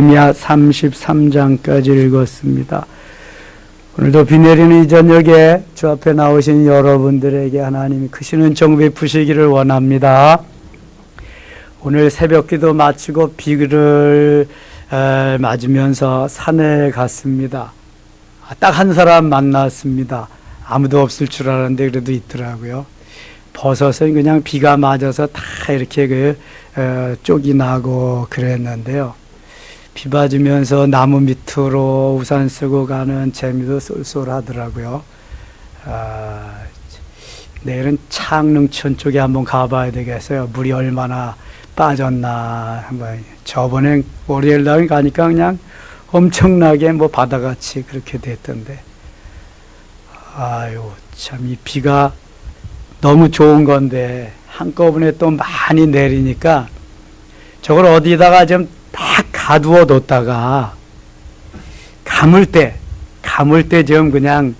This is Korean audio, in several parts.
예레미야 33장까지 읽었습니다. 오늘도 비 내리는 이 저녁에 주 앞에 나오신 여러분들에게 하나님이 크신 은총 베푸시기를 원합니다. 오늘 새벽기도 마치고 비를 맞으면서 산에 갔습니다. 딱 한 사람 만났습니다. 아무도 없을 줄 알았는데 그래도 있더라고요. 버섯은 그냥 비가 맞아서 다 이렇게 쪽이 나고 그랬는데요. 비 맞으면서 나무 밑으로 우산 쓰고 가는 재미도 쏠쏠하더라고요. 내일은 창릉천 쪽에 한번 가봐야 되겠어요. 물이 얼마나 빠졌나 한번. 저번에 월요일 날 가니까 그냥 엄청나게 바다같이 그렇게 됐던데. 아유, 참 이 비가 너무 좋은 건데 한꺼번에 또 많이 내리니까 저걸 어디다가 좀 딱 가두어 뒀다가 감을 때 좀 그냥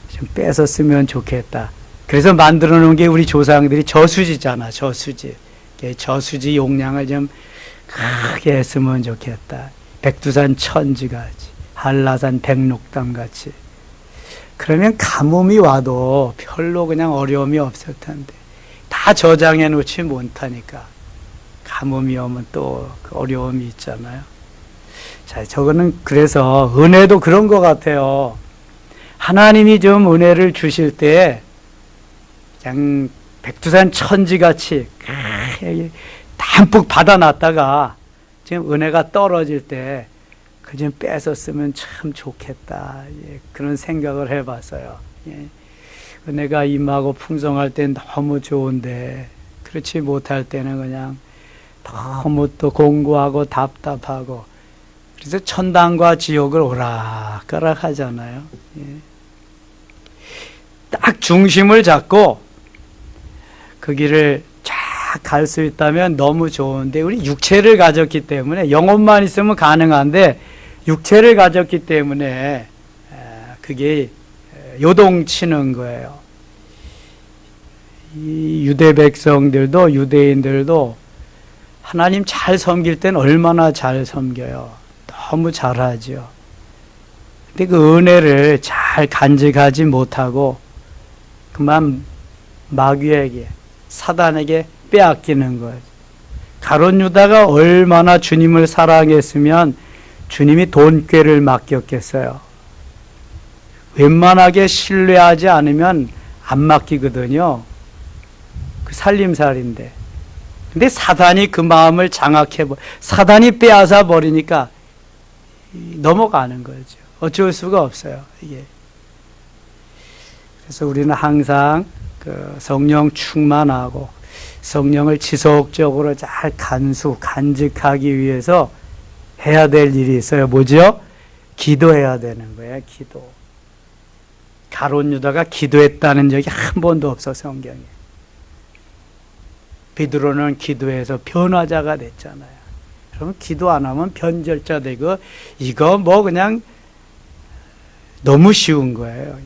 좀 빼서 쓰면 좋겠다. 그래서 만들어 놓은 게 우리 조상들이 저수지잖아, 저수지. 저수지 용량을 좀 크게 했으면 좋겠다. 백두산 천지같이, 한라산 백록담같이. 그러면 가뭄이 와도 별로 그냥 어려움이 없을 텐데 다 저장해 놓지 못하니까 가뭄이 오면 또 어려움이 있잖아요. 자, 저거는 그래서 은혜도 그런 것 같아요. 하나님이 좀 은혜를 주실 때 그냥 백두산 천지같이 담뿍 받아놨다가 지금 은혜가 떨어질 때 그 좀 뺏어 쓰면 참 좋겠다. 그런 생각을 해봤어요. 은혜가 임하고 풍성할 땐 너무 좋은데 그렇지 못할 때는 그냥 너무 또 공고하고 답답하고 그래서 천당과 지옥을 오락가락 하잖아요. 딱 중심을 잡고 그 길을 쫙 갈 수 있다면 너무 좋은데 우리 육체를 가졌기 때문에 영혼만 있으면 가능한데 육체를 가졌기 때문에 그게 요동치는 거예요. 이 유대 백성들도 유대인들도 하나님 잘 섬길 땐 얼마나 잘 섬겨요. 너무 잘하죠. 근데 그 은혜를 잘 간직하지 못하고 그만 마귀에게 사단에게 빼앗기는 거예요. 가룟 유다가 얼마나 주님을 사랑했으면 주님이 돈꾀를 맡겼겠어요. 웬만하게 신뢰하지 않으면 안 맡기거든요. 그 살림살인데. 근데 사단이 그 마음을 사단이 빼앗아 버리니까 넘어가는 거죠. 어쩔 수가 없어요, 이게. 그래서 우리는 항상 그 성령 충만하고 성령을 지속적으로 잘 간직하기 위해서 해야 될 일이 있어요. 뭐죠? 기도해야 되는 거예요, 기도. 가룟 유다가 기도했다는 적이 한 번도 없어, 성경에. 베드로는 기도해서 변화자가 됐잖아요. 그러면 기도 안 하면 변절자 되고 이거 그냥 너무 쉬운 거예요.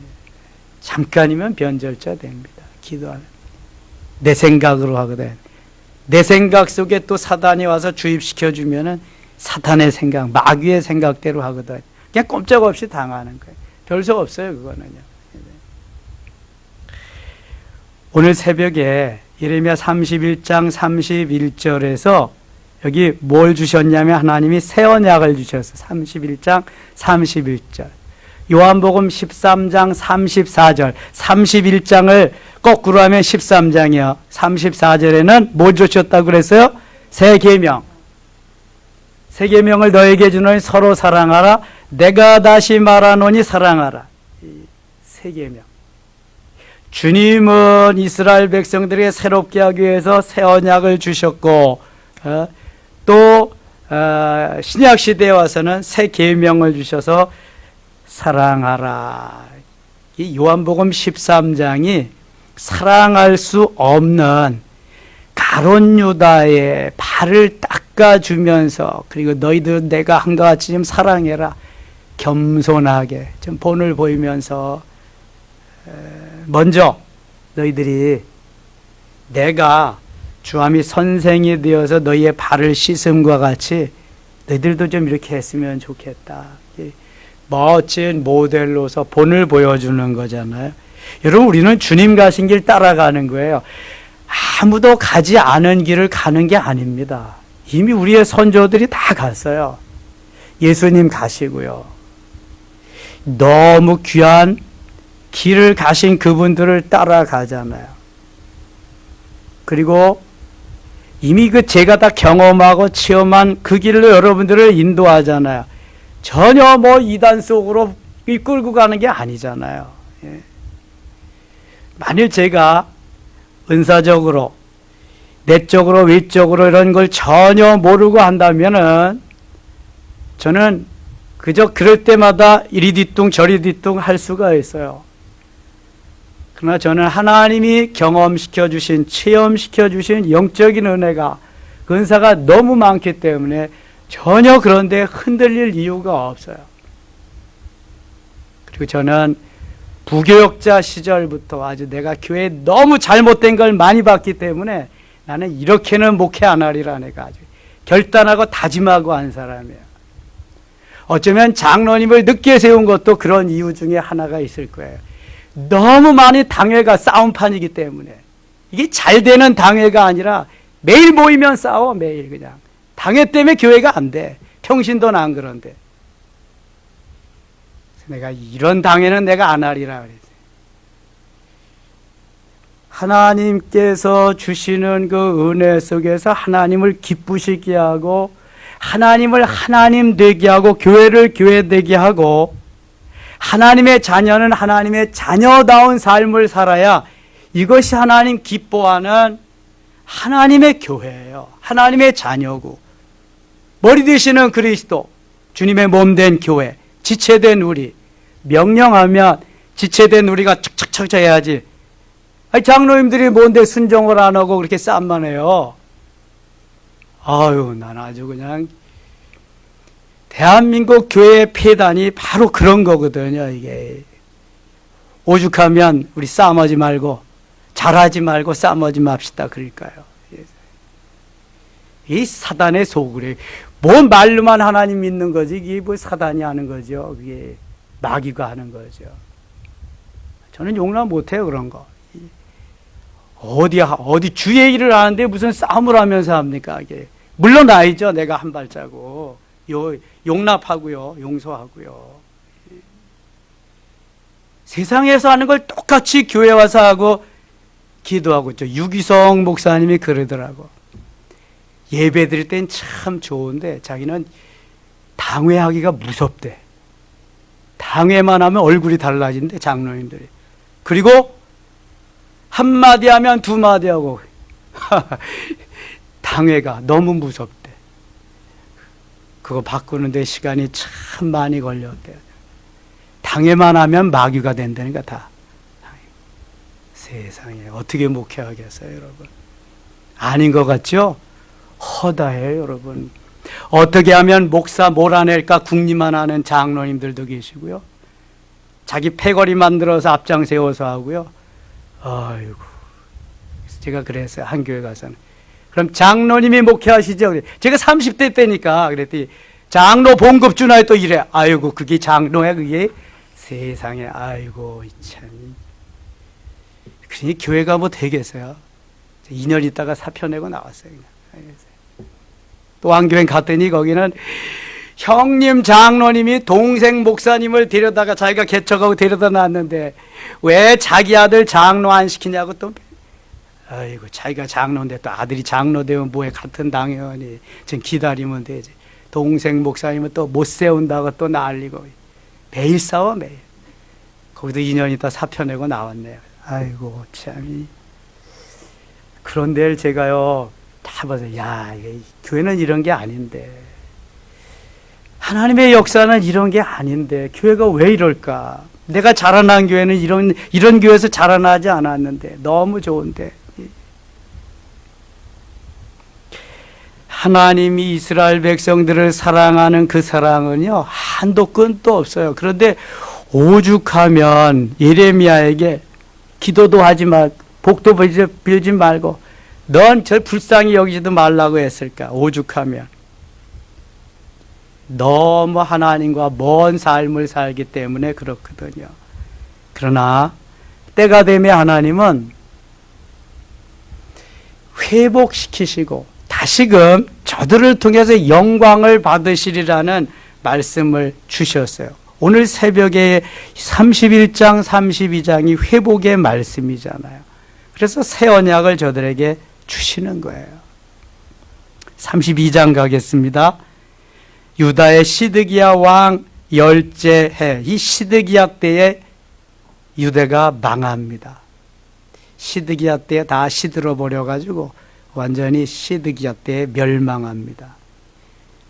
잠깐이면 변절자 됩니다. 기도하면. 내 생각으로 하거든. 내 생각 속에 또 사단이 와서 주입시켜주면은 사탄의 생각, 마귀의 생각대로 하거든. 그냥 꼼짝없이 당하는 거예요. 별수 없어요, 그거는요. 오늘 새벽에 예레미야 31장 31절에서 여기 뭘 주셨냐면 하나님이 새 언약을 주셨어요. 31장 31절. 요한복음 13장 34절. 31장을 거꾸로 하면 13장이요. 34절에는 뭘 주셨다고 그랬어요? 새 계명. 새 계명을 너에게 주노니 서로 사랑하라. 내가 다시 말하노니 사랑하라. 새 계명. 주님은 이스라엘 백성들에게 새롭게 하기 위해서 새 언약을 주셨고 또 신약 시대에 와서는 새 계명을 주셔서 사랑하라. 이 요한복음 13장이 사랑할 수 없는 가룟 유다의 발을 닦아주면서 그리고 너희들 내가 한 것 같이 좀 사랑해라. 겸손하게 좀 본을 보이면서 먼저 너희들이 내가 주함이 선생이 되어서 너희의 발을 씻음과 같이 너희들도 좀 이렇게 했으면 좋겠다. 멋진 모델로서 본을 보여주는 거잖아요. 여러분, 우리는 주님 가신 길 따라가는 거예요. 아무도 가지 않은 길을 가는 게 아닙니다. 이미 우리의 선조들이 다 갔어요. 예수님 가시고요. 너무 귀한 길을 가신 그분들을 따라가잖아요. 그리고 이미 제가 다 경험하고 체험한 그 길로 여러분들을 인도하잖아요. 전혀 이단 속으로 이끌고 가는 게 아니잖아요. 예. 만일 제가 은사적으로, 내적으로, 외적으로 이런 걸 전혀 모르고 한다면은 저는 그저 그럴 때마다 이리 뒤뚱 저리 뒤뚱 할 수가 있어요. 그러나 저는 하나님이 경험시켜 주신, 체험시켜 주신 영적인 은혜가, 그 은사가 너무 많기 때문에 전혀 그런데 흔들릴 이유가 없어요. 그리고 저는 부교역자 시절부터 아주 내가 교회에 너무 잘못된 걸 많이 봤기 때문에 나는 이렇게는 목회 안 하리라 내가 아주 결단하고 다짐하고 한 사람이에요. 어쩌면 장로님을 늦게 세운 것도 그런 이유 중에 하나가 있을 거예요. 너무 많이 당회가 싸움판이기 때문에, 이게 잘 되는 당회가 아니라 매일 모이면 싸워. 매일 그냥 당회 때문에 교회가 안 돼. 평신도는 안 그런데. 내가 이런 당회는 내가 안 하리라 그랬어요. 하나님께서 주시는 그 은혜 속에서 하나님을 기쁘시게 하고, 하나님을 하나님 되게 하고, 교회를 교회 되게 하고, 하나님의 자녀는 하나님의 자녀다운 삶을 살아야 이것이 하나님 기뻐하는 하나님의 교회예요. 하나님의 자녀고, 머리 되시는 그리스도, 주님의 몸된 교회, 지체된 우리, 명령하면 지체된 우리가 척척척 해야지. 장로님들이 뭔데 순종을 안 하고 그렇게 싸움만 해요. 아유, 난 아주 그냥 대한민국 교회의 폐단이 바로 그런 거거든요. 이게 오죽하면 우리 싸움하지 말고, 잘하지 말고 싸움하지 맙시다 그럴까요? 이 사단의 소굴이, 뭔 말로만 하나님 믿는 거지, 이게 뭐 사단이 하는 거죠. 그게 마귀가 하는 거죠. 저는 용납 못해요, 그런 거. 어디 주의 일을 하는데 무슨 싸움을 하면서 합니까? 이게 물러나야죠. 내가 한 발자국 용납하고요, 용서하고요. 세상에서 하는 걸 똑같이 교회 와서 하고 기도하고 있죠. 유기성 목사님이 그러더라고. 예배 드릴 땐 참 좋은데 자기는 당회하기가 무섭대. 당회만 하면 얼굴이 달라진대, 장로님들이. 그리고 한마디 하면 두마디 하고 당회가 너무 무섭대. 그거 바꾸는데 시간이 참 많이 걸렸대. 당회만 하면 마귀가 된다니까 다. 세상에 어떻게 목회하겠어요, 여러분? 아닌 것 같죠? 허다해요, 여러분. 어떻게 하면 목사 몰아낼까 궁리만 하는 장로님들도 계시고요. 자기 패거리 만들어서 앞장 세워서 하고요. 아이고, 제가 그랬어요, 한 교회 가서는. 그럼 장로님이 목회하시죠? 제가 30대 때니까 그랬더니 장로 봉급주나에 또 이래. 아이고, 그게 장로야, 그게? 세상에, 아이고, 참. 그러니 교회가 뭐 되겠어요? 2년 있다가 사표 내고 나왔어요, 그냥. 또 한 교회 갔더니 거기는 형님 장로님이 동생 목사님을 데려다가 자기가 개척하고 데려다 놨는데 왜 자기 아들 장로 안 시키냐고 또. 아이고, 자기가 장로인데 또 아들이 장로 되면 뭐해, 같은 당연히 지금 기다리면 되지. 동생 목사님은 또 못 세운다고 또 난리고. 매일 싸워, 매일. 거기도 2년 있다 사표 내고 나왔네요. 아이고, 참. 그런 데를 제가요 다 봐서, 야, 교회는 이런 게 아닌데, 하나님의 역사는 이런 게 아닌데 교회가 왜 이럴까? 내가 자라난 교회는 이런 교회에서 자라나지 않았는데 너무 좋은데. 하나님이 이스라엘 백성들을 사랑하는 그 사랑은요 한도 끝도 없어요. 그런데 오죽하면 예레미야에게 기도도 하지 말고 복도 빌지 말고 넌 저 불쌍히 여기지도 말라고 했을까? 오죽하면. 너무 하나님과 먼 삶을 살기 때문에 그렇거든요. 그러나 때가 되면 하나님은 회복시키시고 다시금 저들을 통해서 영광을 받으시리라는 말씀을 주셨어요. 오늘 새벽에 31장 32장이 회복의 말씀이잖아요. 그래서 새 언약을 저들에게 주시는 거예요. 32장 가겠습니다. 유다의 시드기야 왕 열째 해, 이 시드기야 때에 유대가 망합니다. 시드기야 때에 다 시들어 버려가지고 완전히 시드기야 때에 멸망합니다.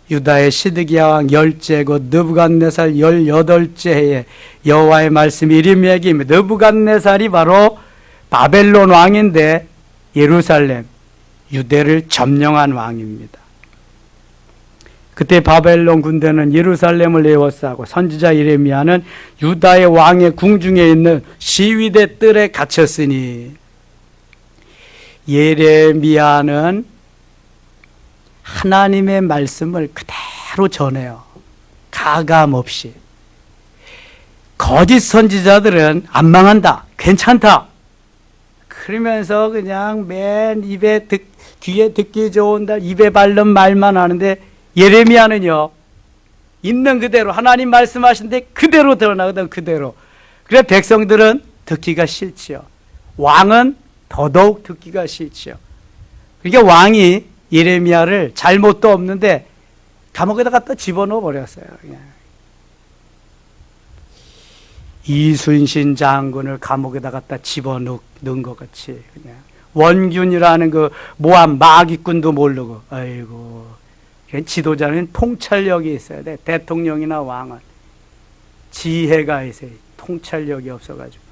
유다의 시드기야 왕 열째 곧 느부갓네살 18째 해에 여호와의 말씀이 이르기에 느부갓네살이 바로 바벨론 왕인데 예루살렘, 유대를 점령한 왕입니다. 그때 바벨론 군대는 예루살렘을 에워싸고 선지자 예레미야는 유다의 왕의 궁중에 있는 시위대 뜰에 갇혔으니 예레미야는 하나님의 말씀을 그대로 전해요. 가감없이. 거짓 선지자들은 안 망한다, 괜찮다 그러면서 그냥 맨 귀에 듣기 좋은 입에 바른 말만 하는데 예레미야는요, 있는 그대로 하나님 말씀하신데 그대로 드러나거든. 그대로. 그래 백성들은 듣기가 싫지요. 왕은 더더욱 듣기가 싫지요. 그러니까 왕이 예레미야를 잘못도 없는데 감옥에다 갖다 집어넣어 버렸어요. 그냥. 이순신 장군을 감옥에다 갖다 집어넣은 것 같이 그냥. 원균이라는 그 모함 마귀꾼도 모르고, 아이고. 지도자는 통찰력이 있어야 돼. 대통령이나 왕은 지혜가 있어요. 통찰력이 없어가지고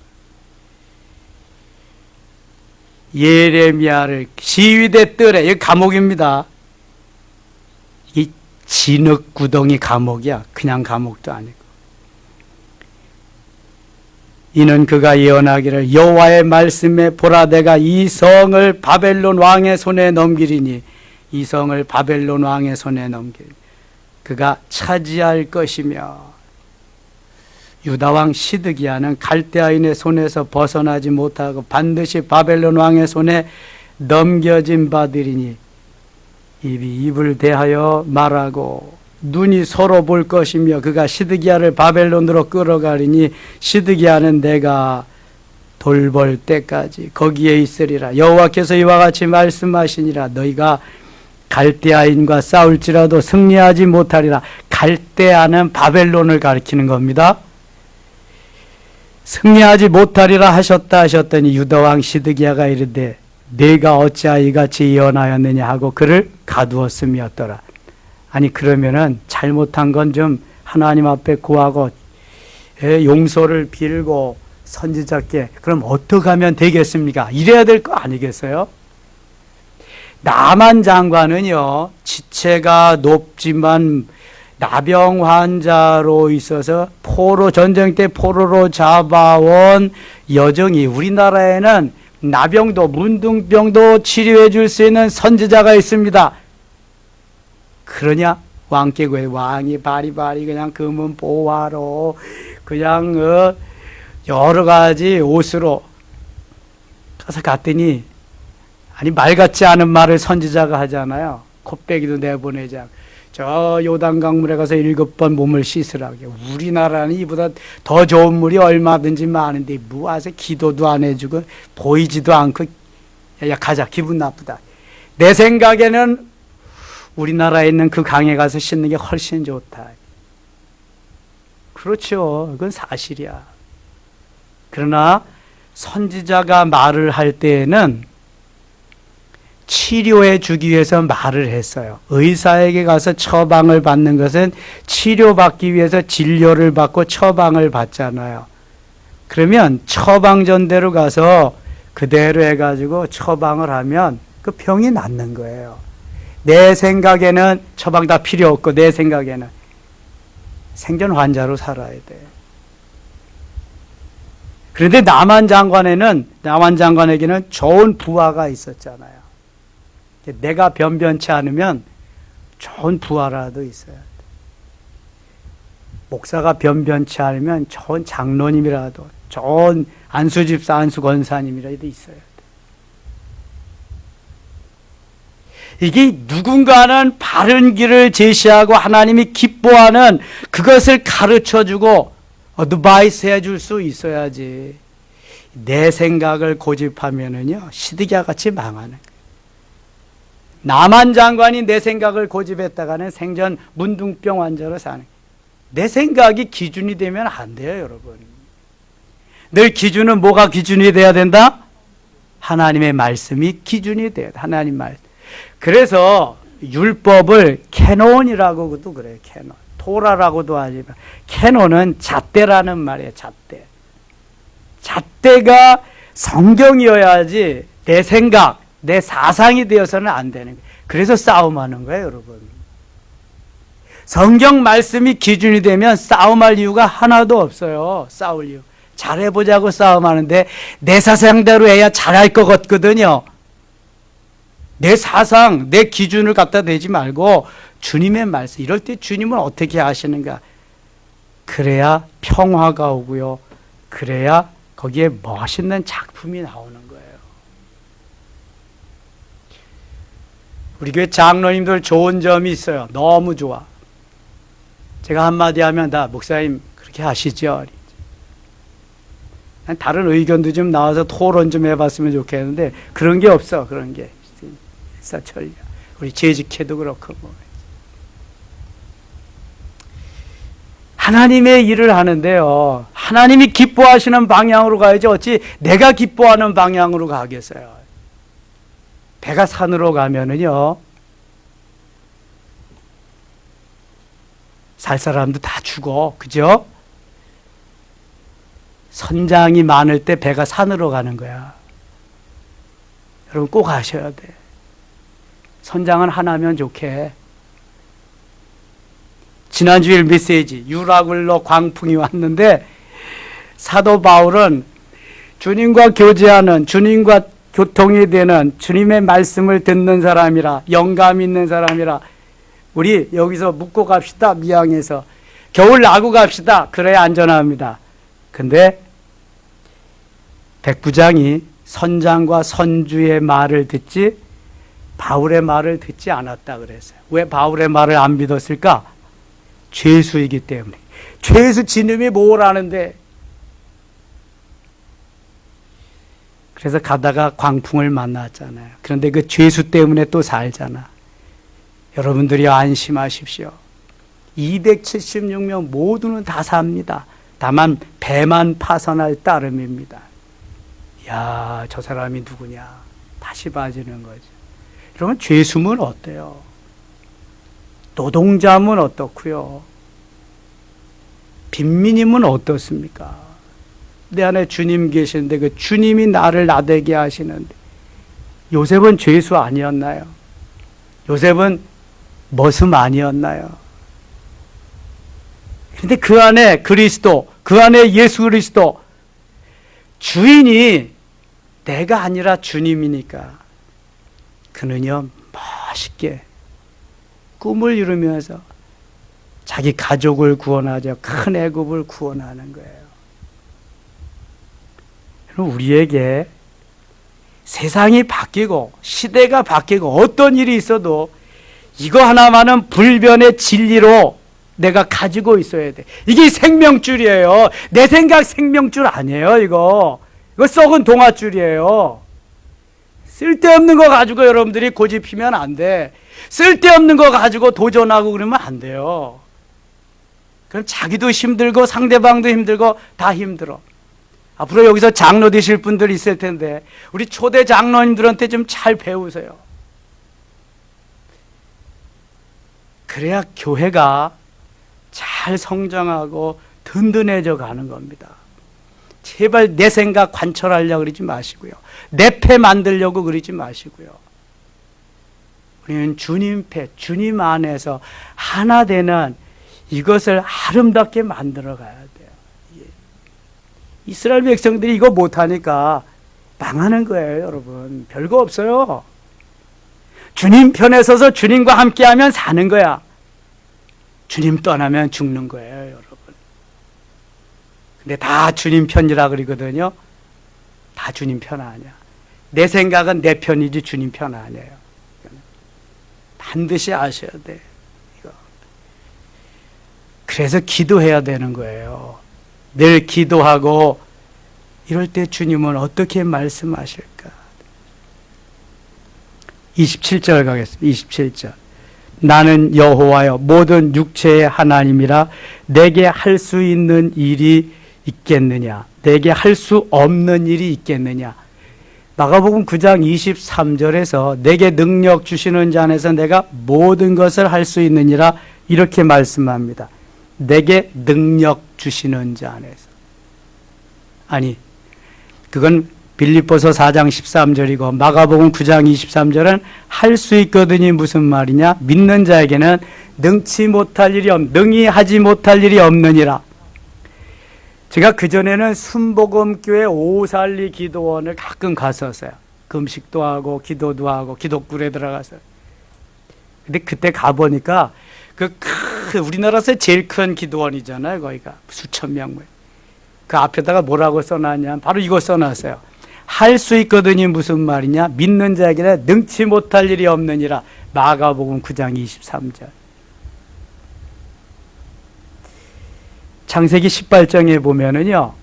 예레미야를 시위대 뜰에, 이 감옥입니다. 이 진흙구덩이 감옥이야. 그냥 감옥도 아니고. 이는 그가 예언하기를 여호와의 말씀에 보라 내가 이 성을 바벨론 왕의 손에 넘기리니, 이 성을 바벨론 왕의 손에 넘길 그가 차지할 것이며, 유다 왕 시드기야는 갈대아인의 손에서 벗어나지 못하고 반드시 바벨론 왕의 손에 넘겨진 바되리니 입이 입을 대하여 말하고 눈이 서로 볼 것이며 그가 시드기야를 바벨론으로 끌어가리니 시드기야는 내가 돌볼 때까지 거기에 있으리라. 여호와께서 이와 같이 말씀하시니라. 너희가 갈대아인과 싸울지라도 승리하지 못하리라. 갈대아는 바벨론을 가리키는 겁니다. 승리하지 못하리라 하셨더니 유다왕 시드기야가 이르되 내가 어찌하여 이같이 예언하였느냐 하고 그를 가두었음이었더라. 아니 그러면은 잘못한 건 좀 하나님 앞에 구하고 용서를 빌고 선지자께 그럼 어떻게 하면 되겠습니까? 이래야 될 거 아니겠어요? 나만 장관은요, 지체가 높지만 나병 환자로 있어서 전쟁 때 포로로 잡아온 여정이, 우리나라에는 나병도 문둥병도 치료해 줄 수 있는 선지자가 있습니다. 그러냐? 왕께구에 왕이 바리바리 그냥 금은 보화로 그냥 여러 가지 옷으로 가서 갔더니, 아니 말 같지 않은 말을 선지자가 하잖아요. 콧배기도 내보내지 않고 저 요단강물에 가서 7번 몸을 씻으라고. 우리나라는 이보다 더 좋은 물이 얼마든지 많은데 뭐 와서 기도도 안 해주고 보이지도 않고, 야 가자, 기분 나쁘다. 내 생각에는 우리나라에 있는 그 강에 가서 씻는 게 훨씬 좋다. 그렇죠. 그건 사실이야. 그러나 선지자가 말을 할 때에는 치료해 주기 위해서 말을 했어요. 의사에게 가서 처방을 받는 것은 치료받기 위해서 진료를 받고 처방을 받잖아요. 그러면 처방전대로 가서 그대로 해가지고 처방을 하면 그 병이 낫는 거예요. 내 생각에는 처방 다 필요 없고 내 생각에는 생존 환자로 살아야 돼. 그런데 나만 장관에게는 좋은 부하가 있었잖아요. 내가 변변치 않으면 좋은 부하라도 있어야 돼. 목사가 변변치 않으면 좋은 장로님이라도, 좋은 안수집사, 안수권사님이라도 있어야 돼. 이게 누군가는 바른 길을 제시하고 하나님이 기뻐하는 그것을 가르쳐주고 어드바이스 해줄 수 있어야지. 내 생각을 고집하면은요, 시드기와 같이 망하는 거예요. 남한 장관이 내 생각을 고집했다가는 생전 문둥병 환자로 사는 거예요. 내 생각이 기준이 되면 안 돼요, 여러분. 늘 기준은 뭐가 기준이 돼야 된다? 하나님의 말씀이 기준이 돼야 돼. 하나님 말씀. 그래서 율법을 캐논이라고도 그래요. 캐논. 토라라고도 하지만 캐논은 잣대라는 말이에요. 잣대. 잣대가 성경이어야지 내 생각, 내 사상이 되어서는 안 되는 거예요. 그래서 싸움하는 거예요, 여러분. 성경 말씀이 기준이 되면 싸움할 이유가 하나도 없어요. 싸울 이유. 잘해보자고 싸움하는데 내 사상대로 해야 잘할 것 같거든요. 내 사상, 내 기준을 갖다 대지 말고 주님의 말씀. 이럴 때 주님은 어떻게 하시는가? 그래야 평화가 오고요. 그래야 거기에 멋있는 작품이 나오는 거예요. 우리 교회 장로님들 좋은 점이 있어요. 너무 좋아. 제가 한마디 하면 다 목사님 그렇게 하시죠. 다른 의견도 좀 나와서 토론 좀 해봤으면 좋겠는데 그런 게 없어. 그런 게. 일사천리. 우리 재직회도 그렇고 뭐. 하나님의 일을 하는데요. 하나님이 기뻐하시는 방향으로 가야지 어찌 내가 기뻐하는 방향으로 가겠어요. 배가 산으로 가면은요. 살 사람도 다 죽어. 그죠? 선장이 많을 때 배가 산으로 가는 거야. 여러분 꼭 아셔야 돼. 선장은 하나면 좋게. 지난주일 메시지 유라굴로 광풍이 왔는데 사도 바울은 주님과 교제하는, 주님과 교통이 되는, 주님의 말씀을 듣는 사람이라, 영감 있는 사람이라, 우리 여기서 묵고 갑시다. 미양에서 겨울 나고 갑시다. 그래야 안전합니다. 근데 백부장이 선장과 선주의 말을 듣지 바울의 말을 듣지 않았다 그랬어요. 왜 바울의 말을 안 믿었을까? 죄수이기 때문에. 죄수 지놈이 뭘 아는데. 그래서 가다가 광풍을 만났잖아요. 그런데 그 죄수 때문에 또 살잖아. 여러분들이 안심하십시오. 276명 모두는 다 삽니다. 다만 배만 파선할 따름입니다. 야, 저 사람이 누구냐? 다시 빠지는 거죠. 그러면 죄수면 어때요? 노동자면 어떻고요? 빈민이면 어떻습니까? 내 안에 주님 계시는데 그 주님이 나를 나대게 하시는데 요셉은 죄수 아니었나요? 요셉은 머슴 아니었나요? 그런데 그 안에 그리스도, 그 안에 예수 그리스도, 주인이 내가 아니라 주님이니까 그는요 멋있게 꿈을 이루면서 자기 가족을 구원하죠. 큰 애굽을 구원하는 거예요. 우리에게 세상이 바뀌고 시대가 바뀌고 어떤 일이 있어도 이거 하나만은 불변의 진리로 내가 가지고 있어야 돼. 이게 생명줄이에요. 내 생각 생명줄 아니에요. 이거 썩은 동아줄이에요. 쓸데없는 거 가지고 여러분들이 고집피면 안 돼. 쓸데없는 거 가지고 도전하고 그러면 안 돼요. 그럼 자기도 힘들고 상대방도 힘들고 다 힘들어. 앞으로 여기서 장로 되실 분들 있을 텐데 우리 초대 장로님들한테 좀 잘 배우세요. 그래야 교회가 잘 성장하고 든든해져 가는 겁니다. 제발 내 생각 관철하려고 그러지 마시고요. 내 패 만들려고 그러지 마시고요. 우리는 주님 패, 주님 안에서 하나 되는 이것을 아름답게 만들어 가야 돼요. 이스라엘 백성들이 이거 못하니까 망하는 거예요, 여러분. 별거 없어요. 주님 편에 서서 주님과 함께하면 사는 거야. 주님 떠나면 죽는 거예요, 여러분. 근데 다 주님 편이라 그러거든요. 다 주님 편 아니야. 내 생각은 내 편이지 주님 편 아니에요. 반드시 아셔야 돼. 이거. 그래서 기도해야 되는 거예요. 늘 기도하고 이럴 때 주님은 어떻게 말씀하실까? 27절 가겠습니다. 27절. 나는 여호와여 모든 육체의 하나님이라 내게 할 수 있는 일이 있겠느냐? 내게 할 수 없는 일이 있겠느냐? 마가복음 9장 23절에서 내게 능력 주시는 자 안에서 내가 모든 것을 할 수 있느니라 이렇게 말씀합니다. 내게 능력 주시는 자 안에서. 아니, 그건 빌립보서 4장 13절이고 마가복음 9장 23절은 할 수 있거든이 무슨 말이냐? 믿는 자에게는 능치 못할 일이 능히 하지 못할 일이 없느니라. 제가 그전에는 순복음교회 오살리 기도원을 가끔 갔었어요. 금식도 하고 기도도 하고 기독굴에 들어가서. 근데 그때 가보니까 우리나라에서 제일 큰 기도원이잖아요. 거기가 수천 명. 그 앞에다가 뭐라고 써놨냐? 바로 이거 써놨어요. 할 수 있거든이 무슨 말이냐? 믿는 자에게는 능치 못할 일이 없느니라. 마가복음 9장 23절. 창세기 18장에 보면은요,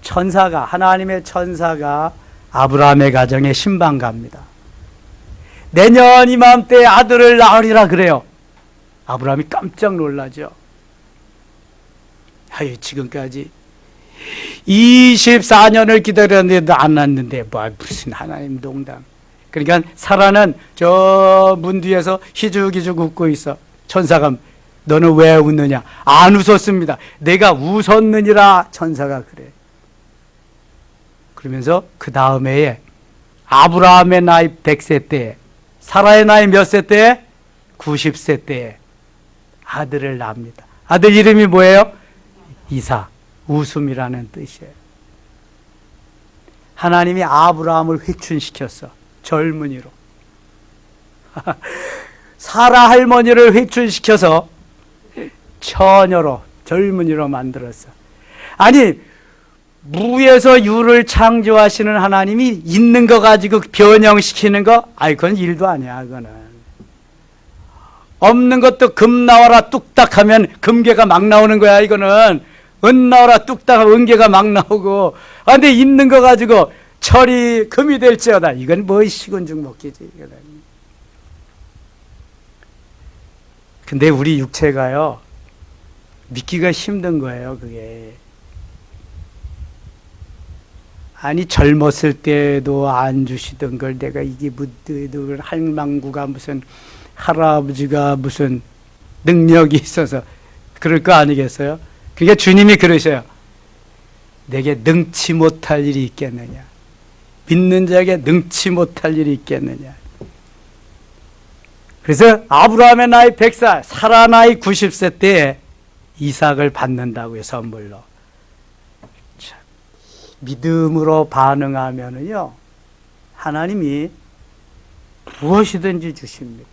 하나님의 천사가 아브라함의 가정에 신방 갑니다. 내년 이맘때 아들을 낳으리라 그래요. 아브라함이 깜짝 놀라죠. 지금까지 24년을 기다렸는데도 안 낳는데 무슨 하나님 농담. 그러니까 사라는 저 문 뒤에서 희죽희죽 웃고 있어. 천사가 너는 왜 웃느냐? 안 웃었습니다. 내가 웃었느니라 천사가 그래. 그러면서 그 다음 해에 아브라함의 나이 100세 때에 사라의 나이 몇 세 때에? 90세 때에 아들을 낳습니다. 아들 이름이 뭐예요? 이삭. 웃음이라는 뜻이에요. 하나님이 아브라함을 회춘시켰어. 젊은이로. 사라 할머니를 회춘시켜서 처녀로 젊은이로 만들었어. 아니 무에서 유를 창조하시는 하나님이 있는 거 가지고 변형시키는 거? 그건 일도 아니야. 그거는 없는 것도 금 나와라 뚝딱 하면 금괴가 막 나오는 거야. 이거는 은 나와라 뚝딱 하면 은괴가 막 나오고. 근데 있는 거 가지고 철이 금이 될지어다. 이건 뭐 시군죽 먹기지. 이거는. 근데 우리 육체가요, 믿기가 힘든 거예요, 그게. 아니, 젊었을 때도 안 주시던 걸 내가 이게 무드도 할망구가 무슨 할아버지가 무슨 능력이 있어서 그럴 거 아니겠어요? 그러니까 주님이 그러셔요. 내게 능치 못할 일이 있겠느냐? 믿는 자에게 능치 못할 일이 있겠느냐? 그래서 아브라함의 나이 100살, 사라 나이 90세 때에 이삭을 받는다고요, 선물로. 참, 믿음으로 반응하면은요, 하나님이 무엇이든지 주십니다.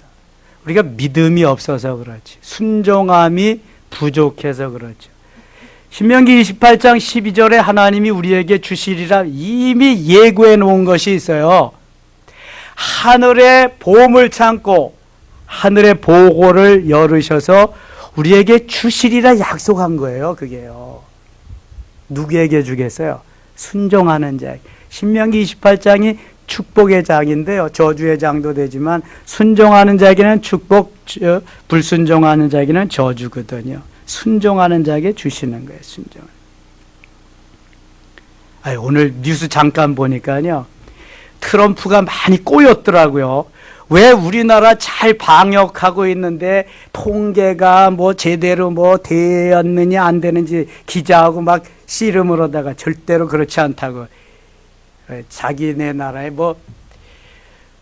우리가 믿음이 없어서 그렇지, 순종함이 부족해서 그렇죠. 신명기 28장 12절에 하나님이 우리에게 주시리라 이미 예고해 놓은 것이 있어요. 하늘의 보물 창고, 하늘의 보고를 열으셔서 우리에게 주시리라 약속한 거예요. 그게요. 누구에게 주겠어요? 순종하는 자. 신명기 28장이 축복의 장인데요. 저주의 장도 되지만 순종하는 자에게는 축복, 불순종하는 자에게는 저주거든요. 순종하는 자에게 주시는 거예요. 순종. 오늘 뉴스 잠깐 보니까요, 트럼프가 많이 꼬였더라고요. 왜 우리나라 잘 방역하고 있는데 통계가 뭐 제대로 뭐 되었느냐 안 되는지 기자하고 막 씨름으로다가 절대로 그렇지 않다고. 자기네 나라에 뭐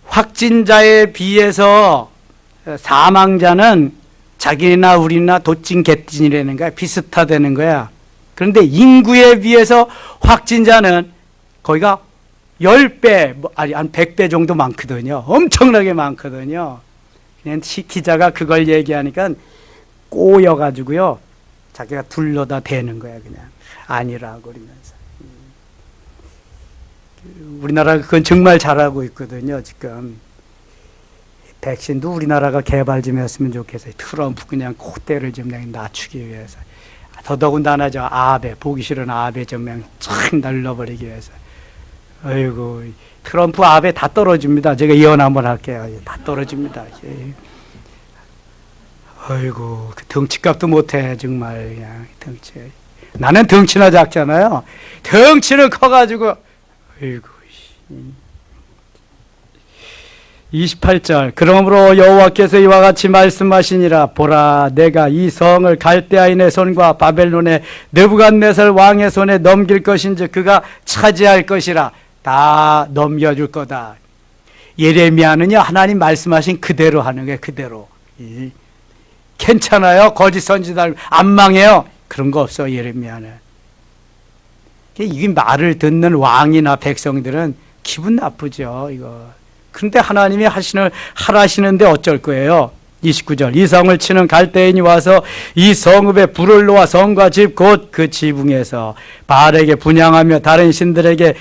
확진자에 비해서 사망자는 자기나 우리나 도찐 개찐이라는 거야. 비슷하다는 거야. 그런데 인구에 비해서 확진자는 거기가 10배, 아니, 한 100배 정도 많거든요. 엄청나게 많거든요. 그냥 기자가 그걸 얘기하니까 꼬여가지고요. 자기가 둘러다 대는 거야 그냥. 아니라고 그러면서. 우리나라가 그건 정말 잘하고 있거든요 지금. 백신도 우리나라가 개발 좀 했으면 좋겠어요. 트럼프 그냥 콧대를 좀 그냥 낮추기 위해서. 더더군다나 저 아베, 보기 싫은 아베 좀 그냥 쫙 날려버리기 위해서. 아이고, 트럼프 아베 다 떨어집니다. 제가 예언 한번 할게요. 다 떨어집니다. 아이고, 그 덩치값도 못해, 정말. 그냥 덩치. 나는 덩치나 작잖아요. 덩치는 커가지고, 아이고, 28절 그러므로 여호와께서 이와 같이 말씀하시니라 보라 내가 이 성을 갈대아인의 손과 바벨론의 느부갓네살 왕의 손에 넘길 것인즉 그가 차지할 것이라. 다 넘겨줄 거다. 예레미야는요 하나님 말씀하신 그대로 하는 거예요. 그대로. 괜찮아요. 거짓 선지자 안 망해요. 그런 거 없어 예레미야는. 이 말을 듣는 왕이나 백성들은 기분 나쁘죠. 이거. 그런데 하나님이 하라시는데 어쩔 거예요? 29절 이 성을 치는 갈대인이 와서 이 성읍에 불을 놓아 성과 집 곧 그 지붕에서 바알에게 분향하며 다른 신들에게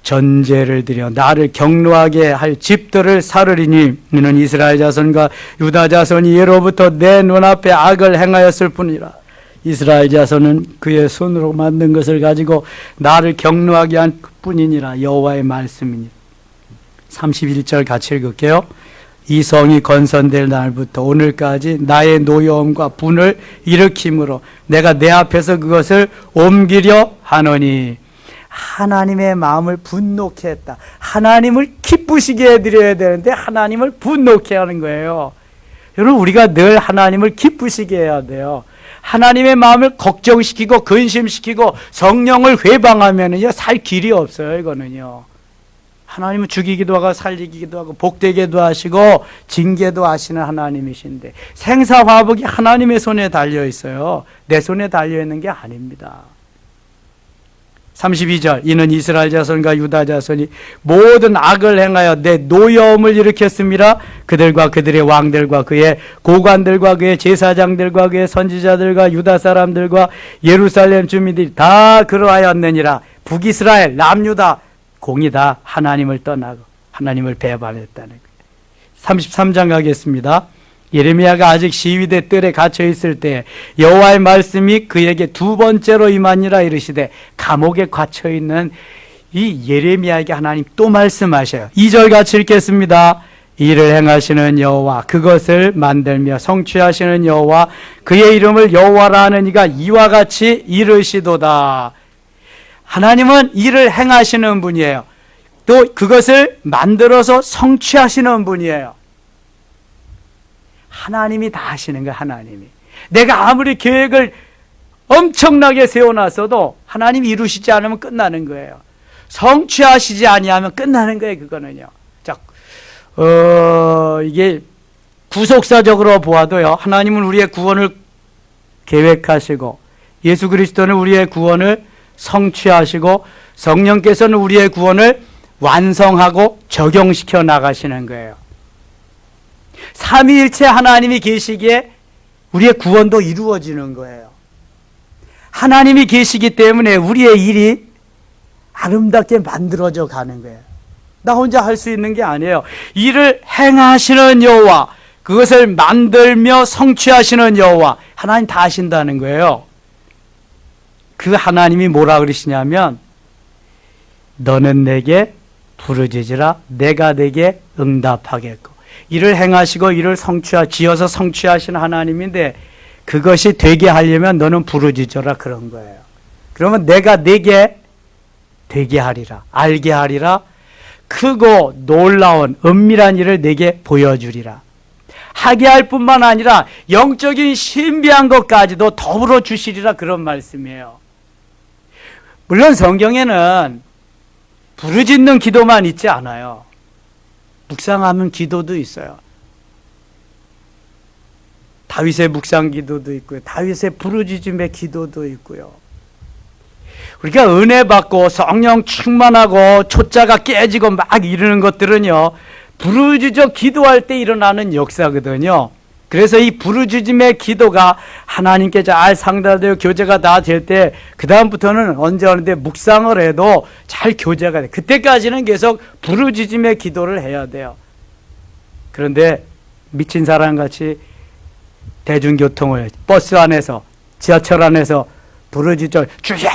전제를 드려 나를 경노하게 할 집들을 사르리니 이는 이스라엘 자손과 유다 자손이 예로부터 내 눈앞에 악을 행하였을 뿐이라. 이스라엘 자손은 그의 손으로 만든 것을 가지고 나를 경노하게 한 뿐이니라. 여호와의 말씀이니라. 31절 같이 읽을게요. 이 성이 건설될 날부터 오늘까지 나의 노여움과 분을 일으킴으로 내가 내 앞에서 그것을 옮기려 하노니. 하나님의 마음을 분노케 했다. 하나님을 기쁘시게 해드려야 되는데 하나님을 분노케 하는 거예요. 여러분 우리가 늘 하나님을 기쁘시게 해야 돼요. 하나님의 마음을 걱정시키고 근심시키고 성령을 회방하면은요 살 길이 없어요. 이거는요. 하나님은 죽이기도 하고 살리기도 하고 복되게도 하시고 징계도 하시는 하나님이신데 생사화복이 하나님의 손에 달려 있어요. 내 손에 달려 있는 게 아닙니다. 32절 이는 이스라엘 자손과 유다 자손이 모든 악을 행하여 내 노여움을 일으켰음이라. 그들과 그들의 왕들과 그의 고관들과 그의 제사장들과 그의 선지자들과 유다 사람들과 예루살렘 주민들이 다 그러하였느니라. 북이스라엘 남유다 공이 다 하나님을 떠나고 하나님을 배반했다는 거예요. 33장 가겠습니다. 예레미야가 아직 시위대 뜰에 갇혀 있을 때 여호와의 말씀이 그에게 두 번째로 임하니라 이르시되 감옥에 갇혀 있는 이 예레미야에게 하나님 또 말씀하셔요. 2절 같이 읽겠습니다. 이를 행하시는 여호와 그것을 만들며 성취하시는 여호와 그의 이름을 여호와라 하는 이가 이와 같이 이르시도다. 하나님은 일을 행하시는 분이에요. 또 그것을 만들어서 성취하시는 분이에요. 하나님이 다 하시는 거예요. 하나님이. 내가 아무리 계획을 엄청나게 세워놨어도 하나님이 이루시지 않으면 끝나는 거예요. 성취하시지 아니하면 끝나는 거예요. 그거는요. 자, 이게 구속사적으로 보아도요. 하나님은 우리의 구원을 계획하시고 예수 그리스도는 우리의 구원을 성취하시고 성령께서는 우리의 구원을 완성하고 적용시켜 나가시는 거예요. 삼위일체 하나님이 계시기에 우리의 구원도 이루어지는 거예요. 하나님이 계시기 때문에 우리의 일이 아름답게 만들어져 가는 거예요. 나 혼자 할 수 있는 게 아니에요. 일을 행하시는 여호와, 그것을 만들며 성취하시는 여호와, 하나님 다 하신다는 거예요. 그 하나님이 뭐라 그러시냐면 너는 내게 부르짖으라 내가 내게 응답하겠고. 일을 행하시고 일을 지어서 성취하시는 하나님인데 그것이 되게 하려면 너는 부르짖어라 그런 거예요. 그러면 내가 내게 되게 하리라, 알게 하리라, 크고 놀라운 은밀한 일을 내게 보여주리라. 하게 할 뿐만 아니라 영적인 신비한 것까지도 더불어 주시리라 그런 말씀이에요. 물론 성경에는 부르짖는 기도만 있지 않아요. 묵상하는 기도도 있어요. 다윗의 묵상 기도도 있고요. 다윗의 부르짖음의 기도도 있고요. 우리가 은혜 받고 성령 충만하고 초짜가 깨지고 막 이러는 것들은요, 부르짖어 기도할 때 일어나는 역사거든요. 그래서 이 부르짖음의 기도가 하나님께 잘 상달되어 교제가 다 될 때 그 다음부터는 언제 어느데 묵상을 해도 잘 교제가 돼. 그때까지는 계속 부르짖음의 기도를 해야 돼요. 그런데 미친 사람같이 대중교통을 버스 안에서 지하철 안에서 부르짖어 주야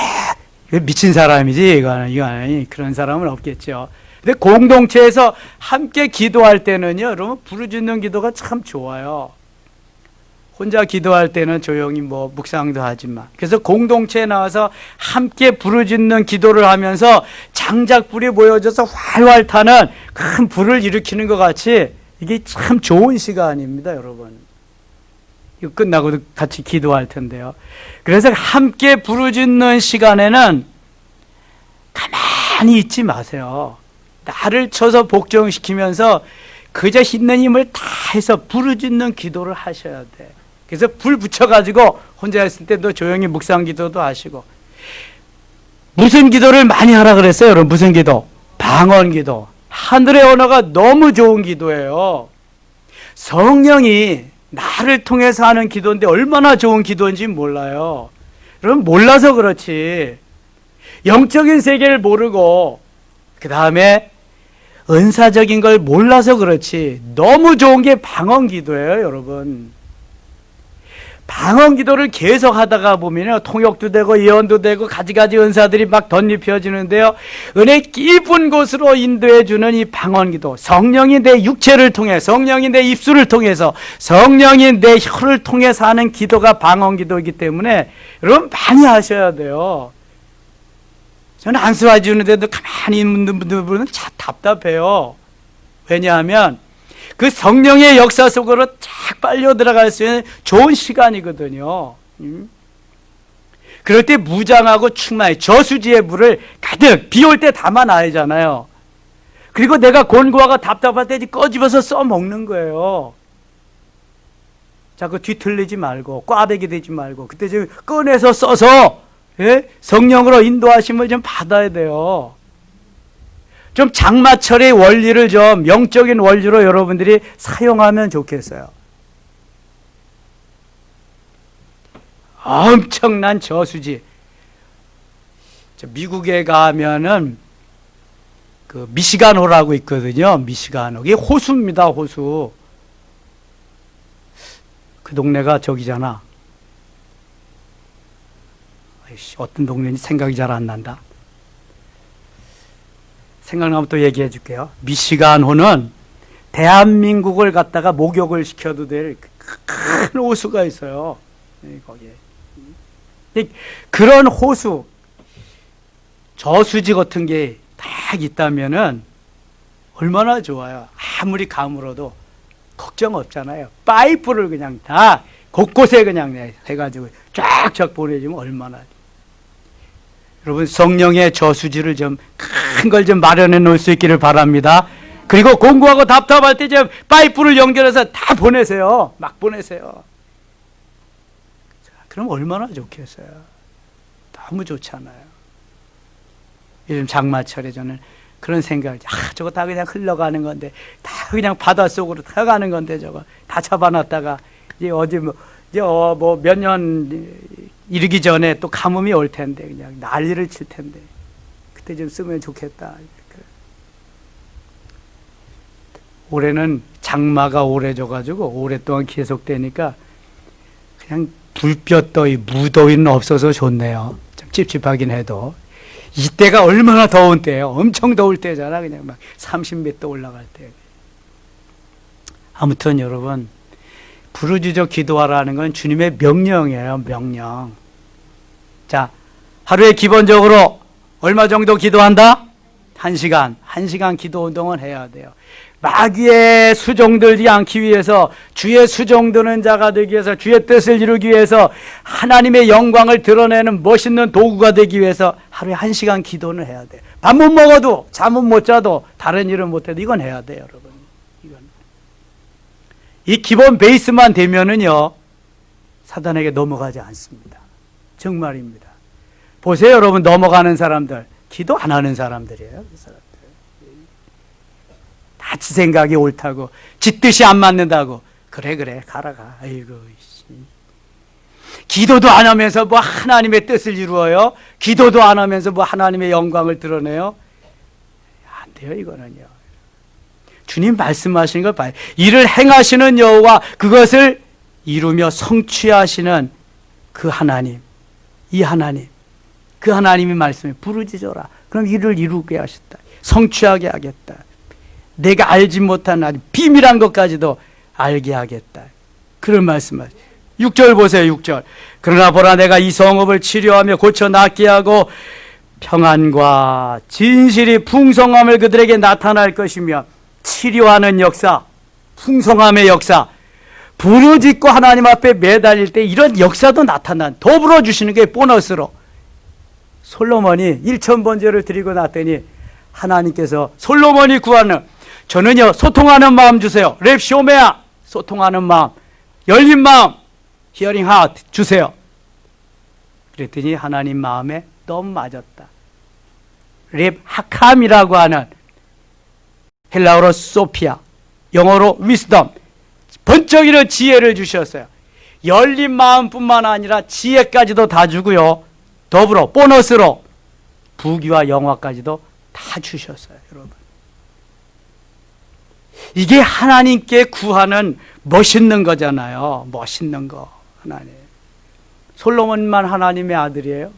미친 사람이지 이거는 그런 사람은 없겠죠. 근데 공동체에서 함께 기도할 때는요, 여러분 부르짖는 기도가 참 좋아요. 혼자 기도할 때는 조용히 묵상도 하지만, 그래서 공동체에 나와서 함께 부르짖는 기도를 하면서 장작불이 모여져서 활활 타는 큰 불을 일으키는 것 같이 이게 참 좋은 시간입니다, 여러분. 이거 끝나고도 같이 기도할 텐데요. 그래서 함께 부르짖는 시간에는 가만히 있지 마세요. 나를 쳐서 복종시키면서 그저 있는 힘을 다 해서 부르짖는 기도를 하셔야 돼. 그래서 불 붙여가지고 혼자 있을 때도 조용히 묵상 기도도 하시고. 무슨 기도를 많이 하라 그랬어요, 여러분? 무슨 기도? 방언 기도. 하늘의 언어가 너무 좋은 기도예요. 성령이 나를 통해서 하는 기도인데 얼마나 좋은 기도인지 몰라요. 여러분 몰라서 그렇지. 영적인 세계를 모르고 그 다음에 은사적인 걸 몰라서 그렇지 너무 좋은 게 방언 기도예요, 여러분. 방언 기도를 계속 하다가 보면요, 통역도 되고 예언도 되고 가지가지 은사들이 막 덧입혀지는데요, 은혜 깊은 곳으로 인도해 주는 이 방언 기도, 성령이 내 육체를 통해, 성령이 내 입술을 통해서, 성령이 내 혀를 통해서 하는 기도가 방언 기도이기 때문에 여러분 많이 하셔야 돼요. 저는 안수해 주는데도 가만히 있는 분들은 참 답답해요. 왜냐하면 그 성령의 역사 속으로 쫙 빨려 들어갈 수 있는 좋은 시간이거든요. 그럴 때 무장하고 충만히 저수지의 물을 가득 비 올 때 담아놔야잖아요. 그리고 내가 곤고하고 답답할 때 꺼집어서 써먹는 거예요. 자꾸 뒤틀리지 말고 꽈배기 되지 말고 그때 좀 꺼내서 써서, 예? 성령으로 인도하심을 좀 받아야 돼요. 좀 장마철의 원리를 좀 영적인 원리로 여러분들이 사용하면 좋겠어요. 엄청난 저수지. 미국에 가면은 그 미시간호라고 있거든요. 미시간호. 이게 호수입니다, 호수. 그 동네가 저기잖아. 아이씨, 어떤 동네인지 생각이 잘 안 난다. 생각나면 또 얘기해 줄게요. 미시간호는 대한민국을 갖다가 목욕을 시켜도 될 큰 호수가 있어요. 거기에. 그런 호수, 저수지 같은 게 딱 있다면은 얼마나 좋아요. 아무리 가물어도 걱정 없잖아요. 파이프를 그냥 다 곳곳에 그냥 해가지고 쫙쫙 보내주면 얼마나. 여러분 성령의 저수지를 좀 큰 걸 좀 마련해 놓을 수 있기를 바랍니다. 그리고 공부하고 답답할 때 좀 파이프를 연결해서 다 보내세요. 막 보내세요. 자, 그럼 얼마나 좋겠어요. 너무 좋잖아요. 요즘 장마철에 저는 그런 생각이, 저거 다 그냥 흘러가는 건데, 다 그냥 바닷속으로 들어가는 건데, 저거 다 잡아놨다가 이제 어디 몇 년 이르기 전에 또 가뭄이 올 텐데 그냥 난리를 칠 텐데 그때 좀 쓰면 좋겠다. 올해는 장마가 오래져가지고 오랫동안 계속되니까 그냥 불볕더위, 무더위는 없어서 좋네요. 좀 찝찝하긴 해도 이때가 얼마나 더운 때예요. 엄청 더울 때잖아. 그냥 막 30몇 도 올라갈 때. 아무튼 여러분 부르짖어 기도하라는 건 주님의 명령이에요. 명령. 자, 하루에 기본적으로 얼마 정도 기도한다? 1시간. 1시간 기도 운동은 해야 돼요. 마귀의 수종들지 않기 위해서, 주의 수종드는 자가 되기 위해서, 주의 뜻을 이루기 위해서, 하나님의 영광을 드러내는 멋있는 도구가 되기 위해서 하루에 1시간 기도는 해야 돼요. 밥 못 먹어도, 잠은 못 자도, 다른 일은 못 해도 이건 해야 돼요, 여러분. 이건. 이 기본 베이스만 되면은요, 사단에게 넘어가지 않습니다. 정말입니다. 보세요, 여러분. 넘어가는 사람들, 기도 안 하는 사람들이에요. 그 사람들. 다 지 생각이 옳다고, 지 뜻이 안 맞는다고, 그래 가라가. 아이고 씨. 기도도 안 하면서 뭐 하나님의 뜻을 이루어요? 기도도 안 하면서 뭐 하나님의 영광을 드러내요? 안 돼요, 이거는요. 주님 말씀하시는 걸 봐요. 이를 행하시는 여호와, 그것을 이루며 성취하시는 그 하나님, 이 하나님, 그 하나님이 말씀해 부르짖어라. 그럼 이를 이루게 하셨다. 성취하게 하겠다. 내가 알지 못한 아주 비밀한 것까지도 알게 하겠다. 그런 말씀하세요. 6절 보세요. 6절. 그러나 보라, 내가 이 성읍을 치료하며 고쳐 낫게 하고 평안과 진실이 풍성함을 그들에게 나타날 것이며, 치료하는 역사, 풍성함의 역사, 부르짖고 하나님 앞에 매달릴 때 이런 역사도 나타난, 더불어 주시는 게 보너스로. 솔로몬이 1000번제를 드리고 났더니 하나님께서 솔로몬이 구하는, 저는요 소통하는 마음 주세요. 랩쇼메아, 소통하는 마음, 열린 마음, 히어링 하트 주세요. 그랬더니 하나님 마음에 너무 맞았다. 랩 하캄이라고 하는, 헬라어로 소피아, 영어로 위스덤, 번쩍이는 지혜를 주셨어요. 열린 마음뿐만 아니라 지혜까지도 다 주고요, 더불어 보너스로 부귀와 영화까지도 다 주셨어요. 여러분, 이게 하나님께 구하는 멋있는 거잖아요. 멋있는 거. 하나님, 솔로몬만 하나님의 아들이에요?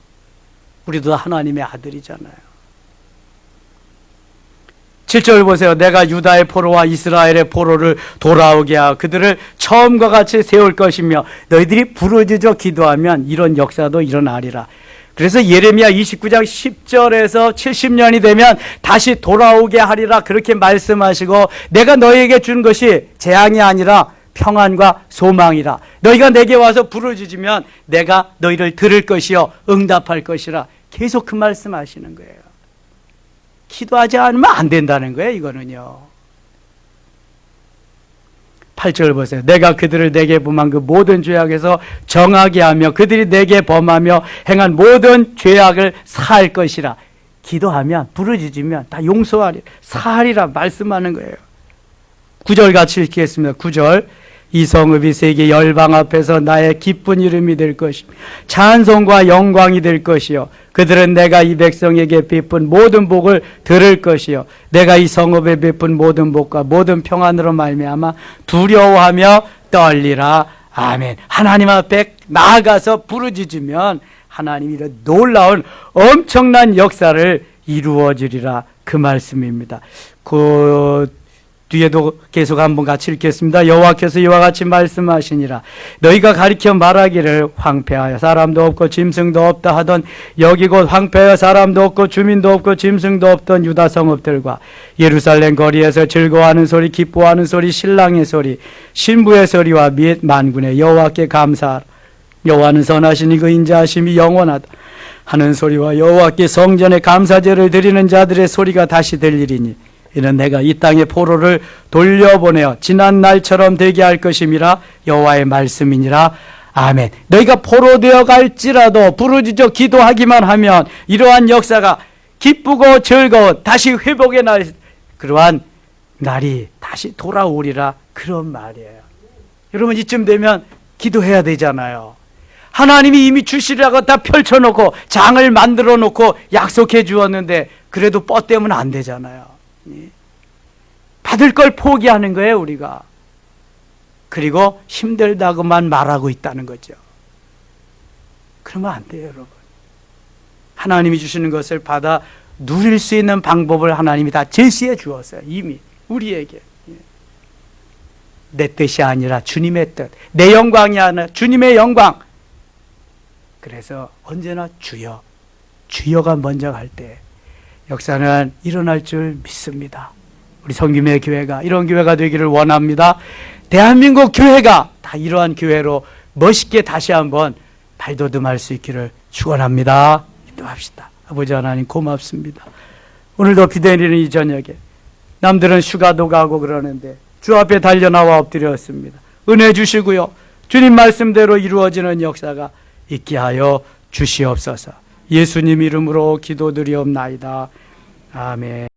우리도 하나님의 아들이잖아요. 7절 보세요. 내가 유다의 포로와 이스라엘의 포로를 돌아오게 하고 그들을 처음과 같이 세울 것이며, 너희들이 부르짖어 기도하면 이런 역사도 일어나리라. 그래서 예레미야 29장 10절에서 70년이 되면 다시 돌아오게 하리라, 그렇게 말씀하시고, 내가 너희에게 준 것이 재앙이 아니라 평안과 소망이라. 너희가 내게 와서 부르짖으면 내가 너희를 들을 것이요 응답할 것이라. 계속 그 말씀하시는 거예요. 기도하지 않으면 안 된다는 거예요, 이거는요. 8절 보세요. 내가 그들을 내게 범한 그 모든 죄악에서 정하게 하며 그들이 내게 범하며 행한 모든 죄악을 사할 것이라. 기도하면, 부르짖으면 다 용서하리라, 사하리라 말씀하는 거예요. 9절 같이 읽겠습니다. 9절. 이 성읍이 세계 열방 앞에서 나의 기쁜 이름이 될 것이며 찬송과 영광이 될 것이요, 그들은 내가 이 백성에게 베푼 모든 복을 들을 것이요, 내가 이 성읍에 베푼 모든 복과 모든 평안으로 말미암아 두려워하며 떨리라. 아멘. 하나님 앞에 나아가서 부르짖으면 하나님이 이런 놀라운 엄청난 역사를 이루어주리라, 그 말씀입니다. 그 뒤에도 계속 한번 같이 읽겠습니다. 여호와께서 이와 같이 말씀하시니라. 너희가 가리켜 말하기를 황폐하여 사람도 없고 짐승도 없다 하던, 여기 곧 황폐하여 사람도 없고 주민도 없고 짐승도 없던 유다 성읍들과 예루살렘 거리에서 즐거워하는 소리, 기뻐하는 소리, 신랑의 소리, 신부의 소리와 및 만군의 여호와께 감사하라. 여호와는 선하시니 그 인자하심이 영원하다 하는 소리와 여호와께 성전에 감사제를 드리는 자들의 소리가 다시 들리리니, 이는 내가 이 땅의 포로를 돌려보내어 지난 날처럼 되게 할 것임이라. 여호와의 말씀이니라. 아멘. 너희가 포로되어 갈지라도 부르짖어 기도하기만 하면 이러한 역사가, 기쁘고 즐거운 다시 회복의 날, 그러한 날이 다시 돌아오리라, 그런 말이에요. 여러분, 이쯤 되면 기도해야 되잖아요. 하나님이 이미 주시라고 다 펼쳐놓고 장을 만들어 놓고 약속해 주었는데 그래도 뻗대면 안 되잖아요. 받을 걸 포기하는 거예요, 우리가. 그리고 힘들다고만 말하고 있다는 거죠. 그러면 안 돼요, 여러분. 하나님이 주시는 것을 받아 누릴 수 있는 방법을 하나님이 다 제시해 주었어요, 이미 우리에게. 내 뜻이 아니라 주님의 뜻, 내 영광이 아니라 주님의 영광. 그래서 언제나 주여, 주여가 먼저 갈 때 역사는 일어날 줄 믿습니다. 우리 성김의 교회가 이런 교회가 되기를 원합니다. 대한민국 교회가 다 이러한 교회로 멋있게 다시 한번 발돋움할 수 있기를 축원합니다. 기도합시다. 아버지 하나님, 고맙습니다. 오늘도 비 내리는 이 저녁에 남들은 휴가도 가고 그러는데 주 앞에 달려나와 엎드렸습니다. 은혜 주시고요, 주님 말씀대로 이루어지는 역사가 있게 하여 주시옵소서. 예수님 이름으로 기도드리옵나이다. 아멘.